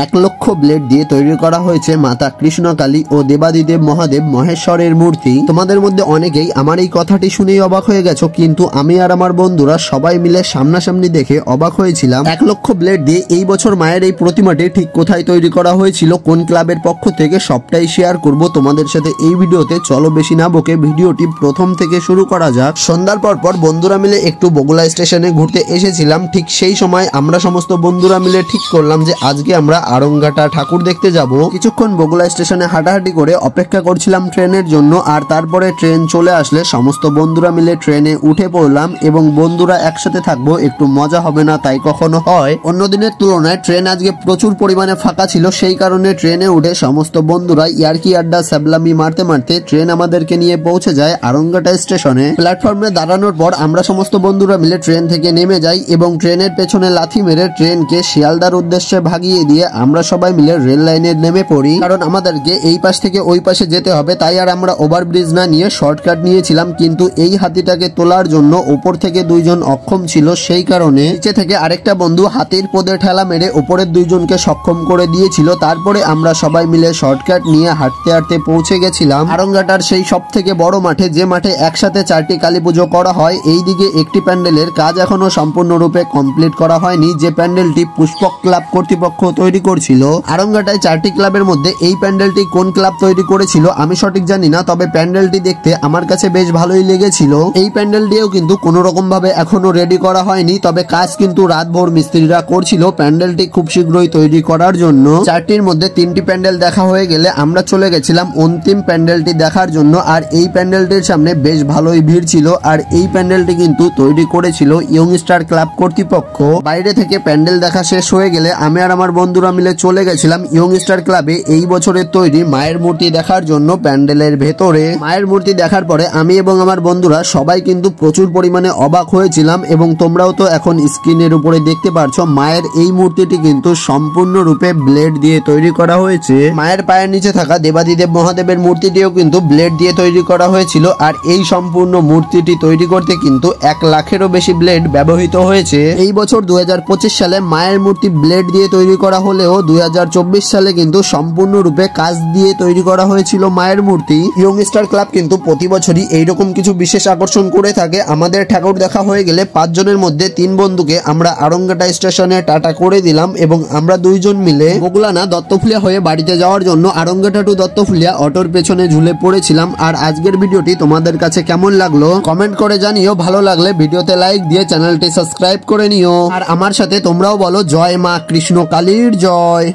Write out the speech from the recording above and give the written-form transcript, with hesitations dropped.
1,00,000 blade দিয়ে তৈরি করা হয়েছে মাতা কৃষ্ণকালী ও দেবাদিদেব মহাদেব মহেশ্বরের মূর্তি। তোমাদের মধ্যে অনেকেই আমার এই কথাটি শুনেই অবাক হয়ে গেছো, কিন্তু আমি আর আমার বন্ধুরা সবাই মিলে সামনাসামনি দেখে অবাক হয়েছিলাম। 1,00,000 ব্লেড দিয়ে এই বছর মায়ের এই প্রতিমাটি ঠিক কোথায় তৈরি করা হয়েছিল, কোন ক্লাবের পক্ষ থেকে, সবটাই শেয়ার করব তোমাদের সাথে এই ভিডিওতে। চলো বেশি না বকে ভিডিওটি প্রথম থেকে শুরু করা যাক। সন্ধ্যার পর বন্ধুরা মিলে একটু বগুলা স্টেশনে ঘুরতে এসেছিলাম। ঠিক সেই সময় আমরা সমস্ত বন্ধুরা মিলে ঠিক করলাম যে আজকে আমরা আরংঘাটা ঠাকুর দেখতে যাব। কিছুক্ষণ বগুলা স্টেশনে হাঁটাহাঁটি করে অপেক্ষা করছিলাম ট্রেনের জন্য, আর তারপরে ট্রেন চলে আসলে সমস্ত বন্ধুরা মিলে ট্রেনে উঠে পড়লাম। এবং বন্ধুরা একসাথে থাকবো, একটু মজা হবে না তাই কখনো হয়? অন্যদিনের তুলনায় ট্রেন আজকে প্রচুর পরিমাণে ফাঁকা ছিল, সেই কারণে ট্রেনে উঠে সমস্ত বন্ধুরা ইয়ার্কি আড্ডা স্যাবলামি মারতে মারতে ট্রেন আমাদেরকে নিয়ে পৌঁছে যায় আরংঘাটা স্টেশনে। প্ল্যাটফর্মে দাঁড়ানোর পর আমরা সমস্ত বন্ধুরা মিলে ট্রেন থেকে নেমে যাই এবং ট্রেনের পেছনে লাথি মেরে ট্রেনকে শিয়ালদার উদ্দেশ্যে ভাগিয়ে দিয়ে আমরা সবাই মিলে রেল লাইনে নেমে পড়ি। কারণ আমাদেরকে এই পাশ থেকে ওই পাশে যেতে হবে, তাই আর আমরা ওভারব্রিজ না নিয়ে শর্টকাট নিয়েছিলাম। কিন্তু এই হাতিটাকে তোলার জন্য উপর থেকে দুইজন অক্ষম ছিল, সেই কারণে নিচে থেকে আরেকটা বন্ধু হাতির পদে ঠেলা মেরে উপরের দুইজনকে সক্ষম করে দিয়েছিল। তারপরে আমরা সবাই মিলে শর্টকাট নিয়ে হাঁটতে হাঁটতে পৌঁছে গেছিলাম আরংঘাটার সেই সব থেকে বড় মাঠে, যে মাঠে একসাথে 4টি কালী পুজো করা হয়। এইদিকে একটি প্যান্ডেলের কাজ এখনো সম্পূর্ণরূপে কমপ্লিট করা হয়নি, যে প্যান্ডেলটি পুষ্পক ক্লাব কর্তৃপক্ষ তৈরি করছিল। আরংঘাটায় 4টি ক্লাবের মধ্যে এই প্যান্ডেলটি কোন ক্লাব তৈরি করেছিল আমি সঠিক জানি না, তবে প্যান্ডেলটি দেখতে আমার কাছে বেশ ভালোই লেগেছিল। এই প্যান্ডেলটিও কিন্তু কোনো রকম ভাবে এখনো রেডি করা হয়নি, তবে কাজ কিন্তু রাতভর মিস্ত্রিরা করছিল প্যান্ডেলটি খুব শীঘ্রই তৈরি করার জন্য। 4টির মধ্যে 3টি প্যান্ডেল দেখা হয়ে গেলে আমরা চলে গেছিলাম অন্তিম প্যান্ডেলটি দেখার জন্য। আর এই প্যান্ডেলটির সামনে বেশ ভালোই ভিড় ছিল, আর এই প্যান্ডেলটি কিন্তু তৈরি করেছিল ইয়ংস্টার ক্লাব কর্তৃপক্ষ। বাইরে থেকে প্যান্ডেল দেখা শেষ হয়ে গেলে আমি আর আমার বন্ধুরা মিলে চলে গেছিলাম ইয়ংস্টার ক্লাবে এই বছরের তৈরি মায়ের মূর্তি দেখার জন্য। প্যান্ডেলের ভেতরে মায়ের মূর্তি দেখার পরে আমি এবং আমার বন্ধুরা সবাই কিন্তু প্রচুর পরিমাণে অবাক হয়েছিলাম, এবং তোমরাও তো এখন স্ক্রিনের উপরে দেখতে পারছো মায়ের এই মূর্তিটি কিন্তু সম্পূর্ণরূপে ব্লেড দিয়ে তৈরি করা হয়েছে। মায়ের পায়ের নিচে থাকা দেবাদিদেব মহাদেবের মূর্তিটিও কিন্তু ব্লেড দিয়ে তৈরি করা হয়েছিল। আর এই সম্পূর্ণ মূর্তিটি তৈরি করতে কিন্তু 1 লাখেরও বেশি ব্লেড ব্যবহৃত হয়েছে। এই বছর 2025 সালে মায়ের মূর্তি ব্লেড দিয়ে তৈরি করা হলেও 2024 সালে কিন্তু সম্পূর্ণরূপে কাঁচ দিয়ে তৈরি করা হয়েছিল মায়ের মূর্তি। ইয়ংস্টার ক্লাব কিন্তু প্রতি বছরই এইরকম কিছু বিশেষ আকর্ষণ করে থাকে। আমাদের ঠাকুর দেখা হয়ে গেলে 5 জনের মধ্যে 3 বন্ধুকে আমরা আরংঘাটা স্টেশনে টাটা করে দিলাম, এবং আমরা 2 জন মিলে বগুলা না দত্তফুলিয়া হয়ে বাড়িতে যাওয়ার জন্য আরংঘাটা টু দত্তফুলিয়া অটোর পেছনে ঝুলে পড়েছিলাম। আর আজকের ভিডিওটি তোমাদের কাছে কেমন লাগলো কমেন্ট করে জানিও। ভালো লাগলে ভিডিওতে লাইক দিয়ে চ্যানেলটি সাবস্ক্রাইব করে নিও। আর আমার সাথে তোমরাও বলো জয় মা কৃষ্ণ কালীর জয়।